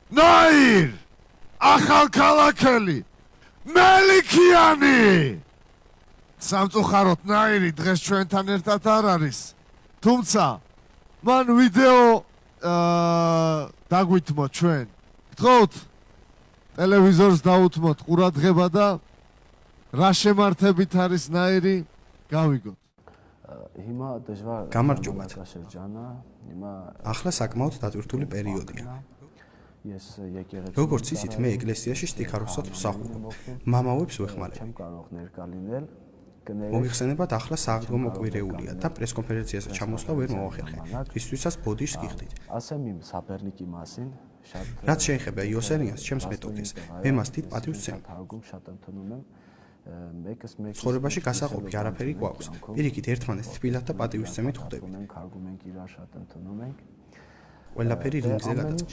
Նայիր, ախալ քաղաքելի, Մելիքյանի, Սամծուխարոտ նայիրի դղես չոենթաներ տատար արիս, թումցա, ման վիդեո դագույթ մոտ չոեն, կտղոտ, տելևիզորս դավութ մոտ, ուրատ ղեբադա, ռաշեմարթեբիտ հարիս նայիրի, գավիգոտ։ Կամարջոբատ, ախլա սակմաուտ դատուրտուլի պերիոդիա։ Როგორც ისიც მე ეკლესიაში სტიქაროსად ვსახურობ. მამავებს ვეხმარებ. მოგიხსენებათ ახლა საღდგომო კვირეულია და პრესკონფერენციაზე ჩამოსვლა ვერ მოვახერხე. ისთვისაც ბოდიშს გიხდით. რაც შეეხება იოსერიანს, ჩემს მეთოდეს, მე მას დიდ პატივს ვცემ. ცხოვრებაში გასაყოფი არაფერი გვაქვს. პირიქით ერთმანეთს თბილად და პატივისცემით ხვდებით. ყველაფერი რინგზე გადაწყდა.